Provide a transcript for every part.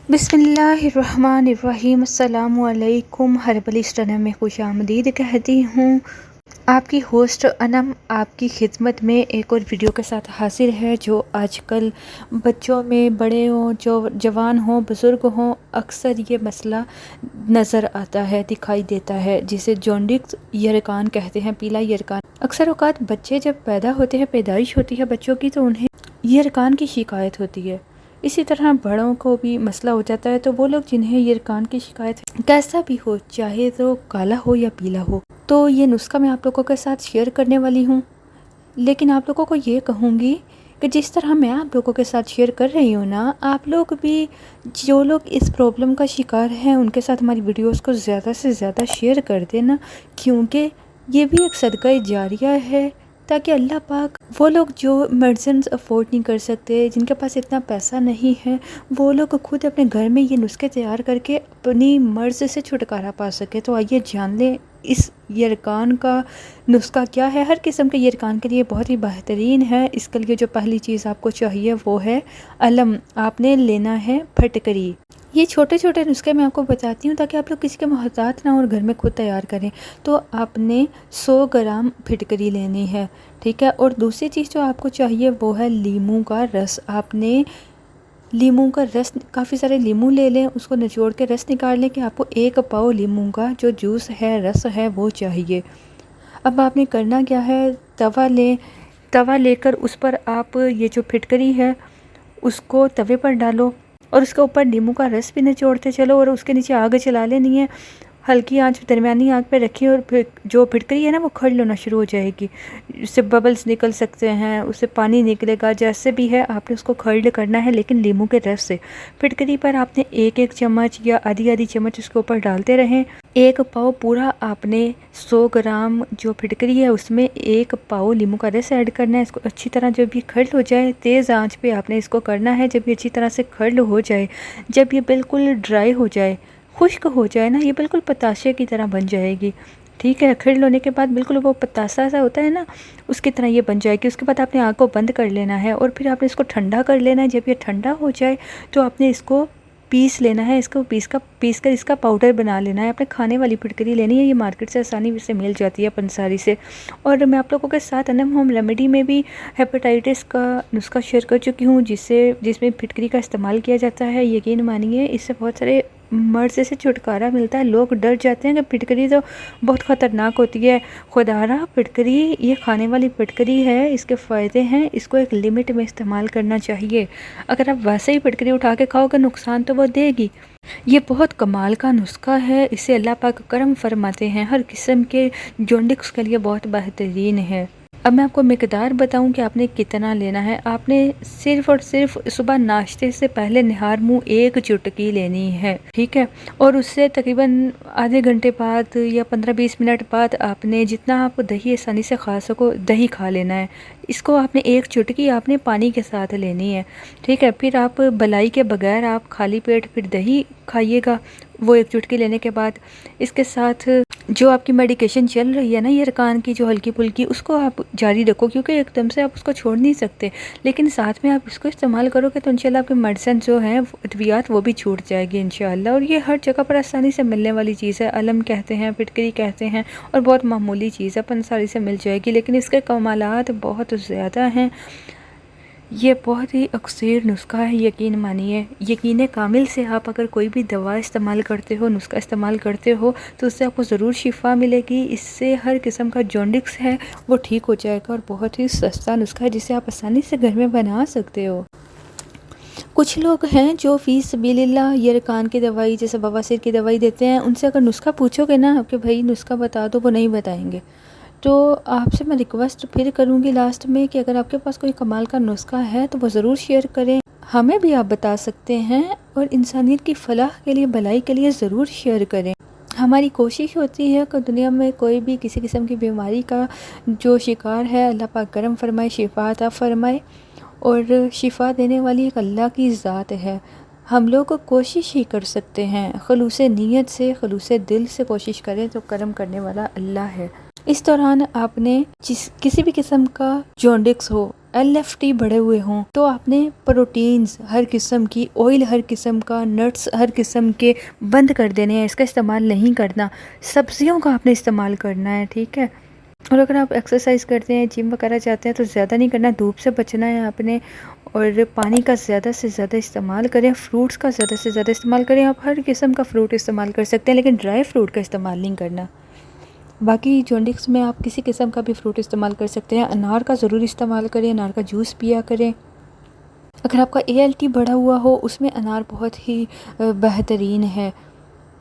बिस्मिल्लाहिर्रहमानिर्रहीम अस्सलामुअलैकुम। Herbal study में खुश आमदीद कहती हूँ। आपकी होस्ट अनम आपकी खिदमत में एक और वीडियो के साथ हाजिर है, जो आजकल बच्चों में, बड़े हों, जो जवान हों, बुज़ुर्ग हों, अक्सर ये मसला नज़र आता है, दिखाई देता है, जिसे जॉन्डिस यरकान कहते हैं, पीला यरकान। अक्सर औक़ात बच्चे जब पैदा होते हैं, पैदाइश होती है बच्चों की, तो उन्हें यरकान की शिकायत होती है। इसी तरह बड़ों को भी मसला हो जाता है। तो वो लोग जिन्हें यरकान की शिकायत है, कैसा भी हो, चाहे तो काला हो या पीला हो, तो ये नुस्खा मैं आप लोगों के साथ शेयर करने वाली हूँ। लेकिन आप लोगों को ये कहूँगी कि जिस तरह मैं आप लोगों के साथ शेयर कर रही हूँ ना, आप लोग भी, जो लोग इस प्रॉब्लम का शिकार हैं, उनके साथ हमारी वीडियोस को ज़्यादा से ज़्यादा शेयर कर देना, क्योंकि ये भी एक सदका जारिया है, ताकि अल्लाह पाक वो लोग जो मेडिसिन अफोर्ड नहीं कर सकते, जिनके पास इतना पैसा नहीं है, वो लोग खुद अपने घर में ये नुस्खे तैयार करके अपनी मर्ज़ से छुटकारा पा सके। तो आइए जान लें इस यरकान का नुस्खा क्या है। हर किस्म के यरकान के लिए बहुत ही बेहतरीन है। इसके लिए जो पहली चीज़ आपको चाहिए वो है अलम। आपने लेना है फटकरी। ये छोटे छोटे नुस्खे मैं आपको बताती हूँ ताकि आप लोग किसी के मोहताज ना हो और घर में खुद तैयार करें। तो आपने 100 ग्राम फिटकरी लेनी है, ठीक है। और दूसरी चीज़ जो आपको चाहिए वो है लीमू का रस। आपने लीमू का रस, काफ़ी सारे लीमू ले लें, उसको निचोड़ के रस निकाल लें कि आपको 1 पाव लीमू का जो जूस है, रस है, वो चाहिए। अब आपने करना क्या है, तवा लें। तवा लेकर उस पर आप ये जो फिटकरी है उसको तवे पर डालो और उसके ऊपर नींबू का रस भी निचोड़ते चलो, और उसके नीचे आग जला लेनी है। हल्की आंच, दरमियानी आग पे रखिए, और फिर जो फिटकरी है ना, वो खड़ लेना शुरू हो जाएगी। उससे बबल्स निकल सकते हैं, उससे पानी निकलेगा, जैसे भी है आपने उसको खड़ करना है, लेकिन नींबू के रस से। फिटकरी पर आपने 1-1 चम्मच या आधी-आधी चम्मच उसके ऊपर डालते रहें। 1 पाव पूरा आपने 100 ग्राम जो फिटकरी है उसमें 1 पाव नींबू का रस ऐड करना है। इसको अच्छी तरह, जब ये खड़ हो जाए, तेज़ आंच पे आपने इसको करना है। जब ये अच्छी तरह से खड़ हो जाए, जब ये बिल्कुल ड्राई हो जाए, खुश्क हो जाए ना, ये बिल्कुल पताशे की तरह बन जाएगी, ठीक है। खिल होने के बाद बिल्कुल वो पतासा सा होता है ना, उसकी तरह ये बन जाएगी। उसके बाद आपने आग को बंद कर लेना है और फिर आपने इसको ठंडा कर लेना है। जब ये ठंडा हो जाए तो आपने इसको पीस लेना है। इसको पीस कर इसका पाउडर बना लेना है। आपने खाने वाली फिटकरी लेनी है, ये मार्केट से आसानी से मिल जाती है, पंसारी से। और मैं आप लोगों के साथ अनम होम रेमेडी में भी हेपेटाइटिस का नुस्खा शेयर कर चुकी हूँ, जिसमें फिटकरी का इस्तेमाल किया जाता है। यकीन मानिए, इससे बहुत सारे मर्ज़ से छुटकारा मिलता है। लोग डर जाते हैं कि फिटकरी तो बहुत ख़तरनाक होती है। खुदारा फिटकरी ये खाने वाली फिटकरी है, इसके फ़ायदे हैं, इसको एक लिमिट में इस्तेमाल करना चाहिए। अगर आप वैसे ही फिटकरी उठा के खाओगे, नुकसान तो वो देगी। ये बहुत कमाल का नुस्खा है, इसे अल्लाह पाक करम फरमाते हैं। हर किस्म के जॉन्डिस के लिए बहुत बेहतरीन है। अब मैं आपको मिकदार बताऊं कि आपने कितना लेना है। आपने सिर्फ़ और सिर्फ सुबह नाश्ते से पहले निहार मुँह 1 चुटकी लेनी है, ठीक है। और उससे तकरीबन आधे घंटे बाद या 15-20 मिनट बाद आपने, जितना आप दही आसानी से खा सको, दही खा लेना है। इसको आपने 1 चुटकी आपने पानी के साथ लेनी है, ठीक है। फिर आप बलाई के बगैर आप खाली पेट फिर दही खाइएगा, वो 1 चुटकी लेने के बाद। इसके साथ जो आपकी मेडिकेशन चल रही है ना यरकान की, जो हल्की फुल्की, उसको आप जारी रखो, क्योंकि एकदम से आप उसको छोड़ नहीं सकते। लेकिन साथ में आप इसको इस्तेमाल करोगे तो इंशाल्लाह आपकी मेडिसिन जो हैं, अद्वियात, वो भी छूट जाएगी इंशाल्लाह। और ये हर जगह पर आसानी से मिलने वाली चीज़ है। अलम कहते हैं, फिटकरी कहते हैं, और बहुत मामूली चीज़ है, पंसारी से मिल जाएगी। लेकिन इसके कमालात बहुत ज़्यादा हैं। ये बहुत ही अक्सर नुस्खा है, यकीन मानिए। यकीन कामिल से आप अगर कोई भी दवा इस्तेमाल करते हो, नुस्खा इस्तेमाल करते हो, तो उससे आपको ज़रूर शिफा मिलेगी। इससे हर किस्म का जॉन्डिस है वो ठीक हो जाएगा। और बहुत ही सस्ता नुस्खा है, जिसे आप आसानी से घर में बना सकते हो। कुछ लोग हैं जो फ़ी सबिलिल्लाह यरकान की दवाई, जैसे बवासीर की दवाई देते हैं, उनसे अगर नुस्खा पूछोगे ना कि भाई नुस्खा बता दो, वो नहीं बताएंगे। तो आपसे मैं रिक्वेस्ट फिर करूँगी लास्ट में कि अगर आपके पास कोई कमाल का नुस्खा है तो वो ज़रूर शेयर करें, हमें भी आप बता सकते हैं। और इंसानियत की फलाह के लिए, भलाई के लिए ज़रूर शेयर करें। हमारी कोशिश होती है कि दुनिया में कोई भी किसी किस्म की बीमारी का जो शिकार है, अल्लाह पाक करम फरमाए, शिफा अता फरमाए। और शिफा देने वाली एक अल्लाह की ज़ात है। हम लोग कोशिश ही कर सकते हैं, खलूस नीयत से, खलूस दिल से कोशिश करें तो करम करने वाला अल्लाह है। इस दौरान आपने किसी भी किस्म का जॉन्डिस हो, LFT बढ़े हुए हों, तो आपने प्रोटीन्स हर किस्म की, ऑयल हर किस्म का, नट्स हर किस्म के बंद कर देने हैं, इसका इस्तेमाल नहीं करना। सब्जियों का आपने इस्तेमाल करना है, ठीक है। और अगर आप एक्सरसाइज करते हैं, जिम वगैरह जाते हैं तो ज़्यादा नहीं करना, धूप से बचना है आपने। और पानी का ज़्यादा से ज़्यादा इस्तेमाल करें, फ्रूट्स का ज़्यादा से ज़्यादा इस्तेमाल करें। आप हर किस्म का फ्रूट इस्तेमाल कर सकते हैं, लेकिन ड्राई फ्रूट का इस्तेमाल नहीं करना। बाकी जॉन्डिस में आप किसी किस्म का भी फ्रूट इस्तेमाल कर सकते हैं। अनार का ज़रूर इस्तेमाल करें, अनार का जूस पिया करें। अगर आपका ALT बढ़ा हुआ हो, उसमें अनार बहुत ही बेहतरीन है,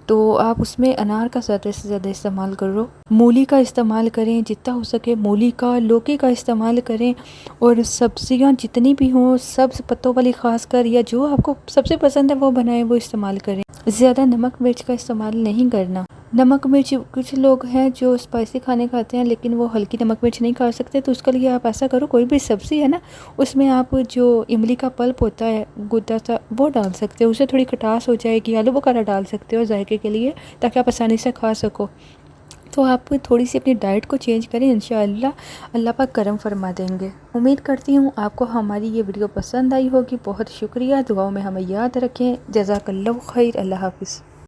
तो आप उसमें अनार का ज़्यादा से ज़्यादा इस्तेमाल करो। मूली का इस्तेमाल करें, जितना हो सके मूली का, लौकी का इस्तेमाल करें। और सब्जियां जितनी भी हों, सब्ज़ पत्तों वाली ख़ासकर, या जो आपको सबसे पसंद है वो बनाएं, वो इस्तेमाल करें। ज़्यादा नमक मिर्च का इस्तेमाल नहीं करना। नमक मिर्च, कुछ लोग हैं जो स्पाइसी खाने खाते हैं लेकिन वो हल्की नमक मिर्च नहीं खा सकते, तो उसके लिए आप ऐसा करो, कोई भी सब्ज़ी है ना, उसमें आप जो इमली का पल्प होता है, गुद्दा सा, वो डाल सकते हो, उससे थोड़ी खटास हो जाएगी। आलू बुखारा डाल सकते हो जायके के लिए, ताकि आप आसानी से खा सको। तो आप थोड़ी सी अपनी डाइट को चेंज करें, इंशाअल्लाह अल्लाह पाक करम फरमा देंगे। उम्मीद करती हूँ आपको हमारी ये वीडियो पसंद आई होगी। बहुत शुक्रिया, दुआओं में हमें याद रखें। जज़ाकल्लाहु खैर। अल्लाह हाफ़िज़।